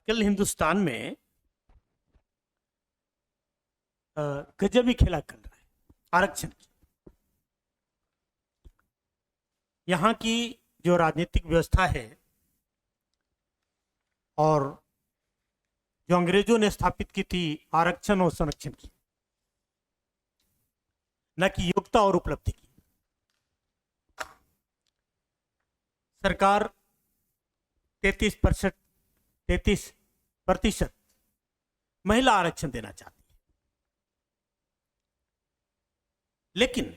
कल हिंदुस्तान में गजब ही खेला कर रहा है आरक्षण की। यहाँ की जो राजनीतिक व्यवस्था है और जो अंग्रेजों ने स्थापित की थी आरक्षण और संरक्षण की, न कि योग्यता और उपलब्धि की। सरकार 33% महिला आरक्षण देना चाहती है, लेकिन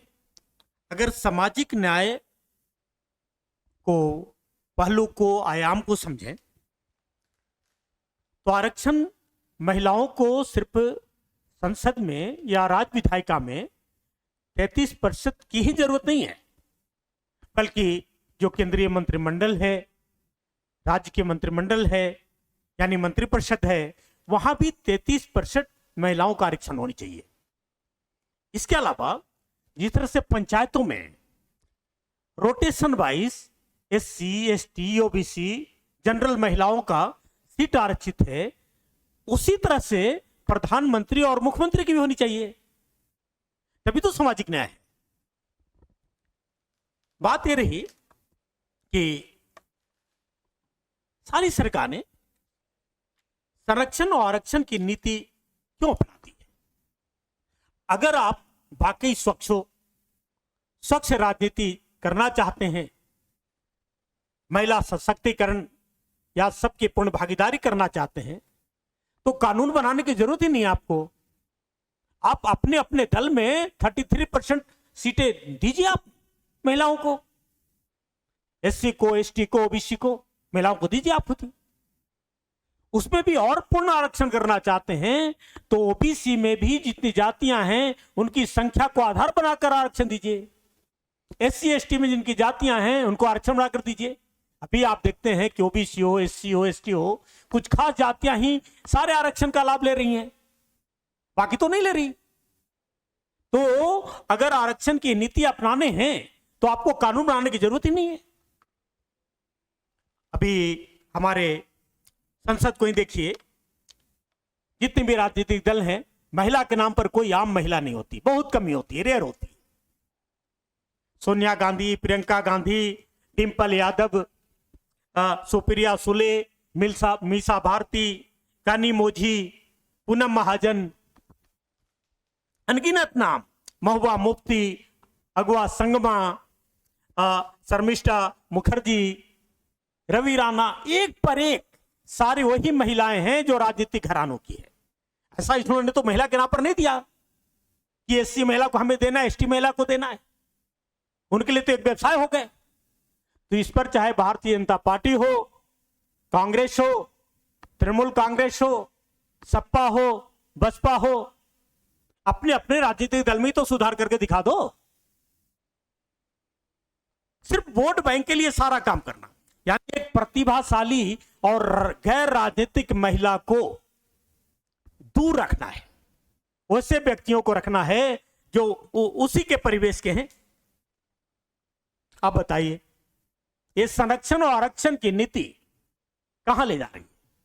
अगर सामाजिक न्याय को पहलू को आयाम को समझें तो आरक्षण महिलाओं को सिर्फ संसद में या राज्य विधायिका में 33% की ही जरूरत नहीं है, बल्कि जो केंद्रीय मंत्रिमंडल है, राज्य के मंत्रिमंडल है, यानी मंत्रिपरिषद है, वहां भी 33% महिलाओं का आरक्षण होनी चाहिए। इसके अलावा जिस तरह से पंचायतों में rotation wise SC, ST, OBC general महिलाओं का सीट आरक्षित है, उसी तरह से प्रधानमंत्री और मुख्यमंत्री की भी होनी चाहिए, तभी तो सामाजिक न्याय है। बात यह रही कि सारी सरकारें संरक्षण और आरक्षण की नीति क्यों अपनाती है? अगर आप वाकई स्वच्छ राजनीति करना चाहते हैं, महिला सशक्तिकरण या सबकी पूर्ण भागीदारी करना चाहते हैं, तो कानून बनाने की जरूरत ही नहीं है आपको। आप अपने अपने दल में 33% सीटें दीजिए आप महिलाओं को, SC को, ST को, OBC को, महिलाओं को दीजिए आप खुद। उसमें भी और पूर्ण आरक्षण करना चाहते हैं तो OBC में भी जितनी जातियां हैं उनकी संख्या को आधार बनाकर आरक्षण दीजिए। SC, ST में जिनकी जातियां हैं उनको आरक्षण बनाकर दीजिए। अभी आप देखते हैं कि OBC हो, SC हो, ST हो, कुछ खास जातियां ही सारे आरक्षण का लाभ ले रही हैं, बाकी तो नहीं ले रही। तो अगर आरक्षण की नीति अपनाने हैं तो आपको कानून बनाने की जरूरत ही नहीं है। अभी हमारे संसद को ही देखिए, जितने भी राजनीतिक दल हैं, महिला के नाम पर कोई आम महिला नहीं होती, बहुत कमी होती है, रेयर होती है। सोनिया गांधी, प्रियंका गांधी, डिंपल यादव, सुप्रिया सुले, मीसा भारती, कानिमोझी, पूनम महाजन, अनगिनत नाम, महबूबा मुफ्ती, अगवा संगमा, शर्मिष्ठा मुखर्जी, रवि राणा, एक पर एक सारी वही महिलाएं हैं जो राजनीतिक घरानों की है। ऐसा इन्होंने तो महिला के नाम पर नहीं दिया कि SC महिला को हमें देना है, ST महिला को देना है। उनके लिए तो एक व्यवसाय हो गए। तो इस पर चाहे भारतीय जनता पार्टी हो, कांग्रेस हो, तृणमूल कांग्रेस हो, सपा हो, बसपा हो, अपने अपने राजनीतिक दल में तो सुधार करके दिखा दो। सिर्फ वोट बैंक के लिए सारा काम करना, यानी एक प्रतिभाशाली और गैर राजनीतिक महिला को दूर रखना है, वैसे व्यक्तियों को रखना है जो उसी के परिवेश के हैं। आप बताइए, ये संरक्षण और आरक्षण की नीति कहां ले जा रही है?